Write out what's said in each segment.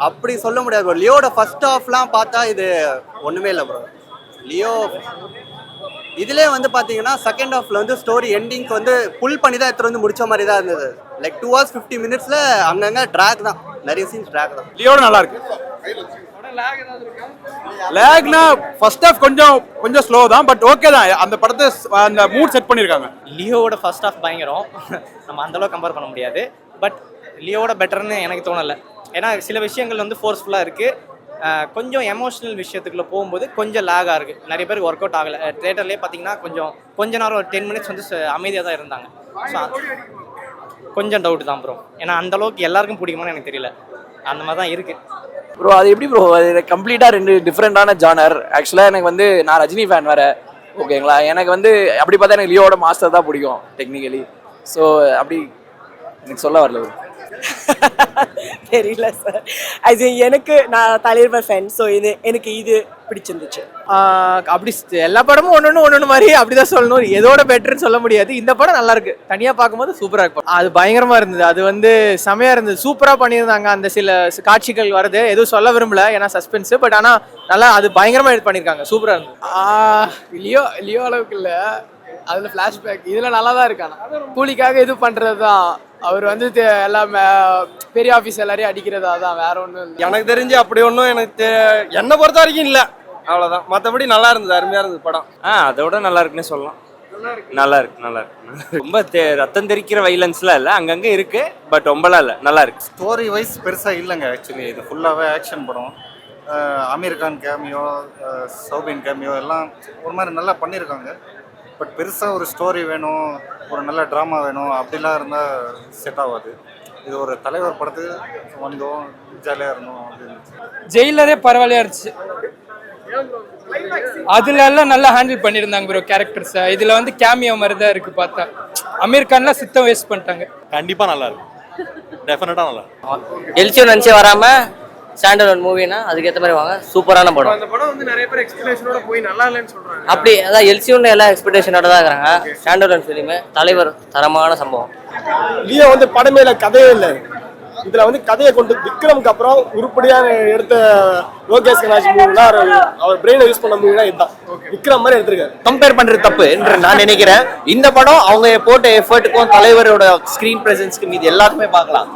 அப்படி சொல்ல முடியாது ப்ரோ. லியோட ஃபர்ஸ்ட் ஹாஃப்லாம் பார்த்தா இது ஒன்றுமே இல்லை ப்ரோ. லியோ இதுலேயே வந்து பார்த்தீங்கன்னா செகண்ட் ஹாஃப்ல வந்து ஸ்டோரி எண்டிங்க்கு வந்து புல் பண்ணி தான் எடுத்துகிட்டு வந்து முடிச்ச மாதிரி தான் இருந்தது. லைக் 2 hours 50 minutes அங்கங்கே ட்ராக் தான், நிறைய சீன்ஸ் ட்ராக் தான். லியோட நல்லா இருக்கு. லேக்னா ஃபர்ஸ்ட் ஹாஃப் கொஞ்சம் ஸ்லோ தான், பட் ஓகே தான். அந்த படத்தை அந்த மூட் செட் பண்ணியிருக்காங்க. லியோவோட ஃபர்ஸ்ட் ஹாஃப் பயங்கரம், நம்ம அந்தளவுக்கு கம்பேர் பண்ண முடியாது. பட் லியோவோட பெட்டர்னு எனக்கு தோணலை. ஏன்னா சில விஷயங்கள் வந்து ஃபோர்ஸ்ஃபுல்லாக இருக்குது. கொஞ்சம் எமோஷ்னல் விஷயத்துக்குள்ளே போகும்போது கொஞ்சம் லேகாக இருக்குது. நிறைய பேருக்கு ஒர்க் அவுட் ஆகலை. தேட்டர்லேயே பார்த்தீங்கன்னா கொஞ்ச நேரம் ஒரு 10 minutes வந்து அமைதியாக தான் இருந்தாங்க. ஸோ கொஞ்சம் டவுட் தான் ப்ரோ. ஏன்னா அந்தளவுக்கு எல்லாருக்கும் பிடிக்குமான்னு எனக்கு தெரியல. அந்த மாதிரி தான் இருக்குது ப்ரோ. அது எப்படி ப்ரோ, அது கம்ப்ளீட்டாக 2 டிஃப்ரெண்டான ஜானர். ஆக்சுவலாக எனக்கு வந்து நான் ரஜினி ஃபேன் வேறு, ஓகேங்களா. எனக்கு வந்து அப்படி பார்த்தா எனக்கு லியோட மாஸ்டர் தான் பிடிக்கும் டெக்னிக்கலி. ஸோ அப்படி எனக்கு சொல்ல வரல ப்ரோ. தெரியல சார். அது எனக்கு நான் தலைவர் ஃபேன். ஸோ எனக்கு இது பிடிச்சிருந்துச்சு. அப்படி எல்லா படமும் ஒன்று மாதிரி அப்படிதான் சொல்லணும். எதோட பெட்டர்னு சொல்ல முடியாது. இந்த படம் நல்லா இருக்கு, தனியாக பார்க்கும்போது சூப்பராக இருக்கும். அது பயங்கரமாக இருந்தது. அது வந்து செமையாக இருந்தது, சூப்பராக பண்ணியிருந்தாங்க. அந்த சில காட்சிகள் வருது, எதுவும் சொல்ல விரும்பல ஏன்னா சஸ்பென்ஸு. பட் ஆனால் நல்லா அது பயங்கரமாக இது பண்ணியிருக்காங்க, சூப்பராக இருந்தது. லியோ அளவுக்கு இல்லை, அதில் ஃப்ளாஷ்பேக் இதில் நல்லா தான் இருக்காங்க. கூலிக்காக இது பண்ணுறது தான். அவர் வந்து எல்லாமே பெரிய ஆஃபீஸ் எல்லாரையும் அடிக்கிறதா தான், வேற ஒன்றும் இல்லை. எனக்கு தெரிஞ்சு அப்படி ஒன்றும் என்னை பொறுத்த வரைக்கும் இல்லை, அவ்வளோதான். மற்றபடி நல்லா இருந்தது, அருமையாக இருந்தது படம். அதோட நல்லா இருக்குன்னு சொல்லலாம். நல்லா இருக்கு. ரொம்ப ரத்தம் தெரிக்கிற வைலன்ஸ்லாம் இல்லை, அங்கங்கே இருக்கு, பட் ரொம்பலாம் இல்லை, நல்லா இருக்கு. ஸ்டோரி வைஸ் பெருசாக இல்லைங்க. ஆக்சுவலி இது ஃபுல்லாகவே ஆக்ஷன் படம். அமீர் கான் கேமியோ, சௌபின் கேமியோ எல்லாம் ஒரு மாதிரி நல்லா பண்ணியிருக்காங்க. பட் பெருசாக ஒரு ஸ்டோரி வேணும், ஒரு நல்ல ட்ராமா வேணும் அப்படிலாம் இருந்தால் செட் ஆகாது. இது ஒரு தலைவர் படத்துக்கு வந்தோம், ஜாலியாக இருந்தோம் அப்படின்னு. ஜெயிலரே பரவாயில்லையா இருந்துச்சு. அதுல எல்லாம் நல்லா ஹேண்டில் பண்ணியிருந்தாங்க ப்ரோ கேரக்டர்ஸை. இதுல வந்து கேமியோ மாதிரி தான் இருக்கு பார்த்தா. அமீர் கான்லாம் சித்தம் வேஸ்ட் பண்ணிட்டாங்க. கண்டிப்பாக நல்லா இருக்கு, டெஃபினட்டாக நல்லா இருக்கு. எல்சியோ நினச்சி வராமல் ஸ்டாண்டர்ட் மூவினா அதுக்கேற்ற மாதிரி வாங்க, சூப்பரான படம். அந்த படம் வந்து நிறைய பேர் எக்ஸ்பெக்டேஷனோட போய் நல்லா இல்லைன்னு சொல்றாங்க. அப்படி அதான் எல்சியோன்னு எல்லா எக்ஸ்பெக்டேஷனோட தான் இருக்கிறாங்க. ஸ்டாண்டர்ட் ஃபிலிமு தலைவர் தரமான சம்பவம். லியோ வந்து படமேல கதையே இல்லை. இதுல வந்து கதையை கொண்டு விக்ரமுக்கு அப்புறம் உருப்படியாக எடுத்த லோகேஷ் கனாஜ் மூவினா அவர் பிரெயினை யூஸ் பண்ண மூவினா இதுதான். விக்ரம் மாதிரி எடுத்திருக்காரு. கம்பேர் பண்ணுறது தப்பு என்று நான் நினைக்கிறேன். இந்த படம் அவங்க போட்ட எஃபர்ட்டுக்கும் தலைவரோட ஸ்க்ரீன் ப்ரெசன்ஸ்க்கு மீது எல்லாத்துக்குமே பார்க்கலாம்.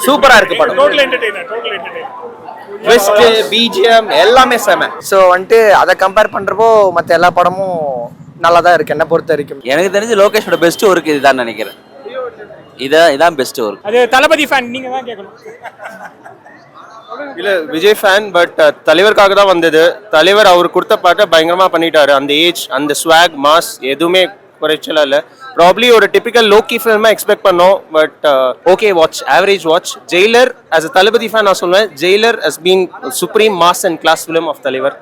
சூப்பராக இருக்கு படம். ட்விஸ்ட், பிஜிஎம் எல்லாமே செம. ஸோ வந்துட்டு அதை கம்பேர் பண்ணுறப்போ மற்ற எல்லா படமும் நல்லா தான் இருக்கு என்னை பொறுத்த வரைக்கும். எனக்கு தெரிஞ்சு லோகேஷோட பெஸ்ட் ஒர்க் இதுதான் நினைக்கிறேன். இதான் பெஸ்ட் ஒர்க். அது தளபதி ஃபேன், நீங்க தான் கேட்கணும். இல்ல விஜய் ஃபேன், பட் தலைவருக்காக தான் வந்தது. தலைவர் அவர் கொடுத்த பாட்டை பயங்கரமா பண்ணிட்டாரு. அந்த ஏஜ், அந்த ஸ்வாக், மாஸ் எதுவுமே குறைச்சலா இல்லை. ப்ராப்ளி ஒரு டிபிக்கல் லோக்கி ஃபில்மா எக்ஸ்பெக்ட் பண்ணோம், but okay watch, average watch. Jailer as a Thalapathy fan நான் சொல்லுவேன், Jailer has been supreme mass and class film of தலைவர்.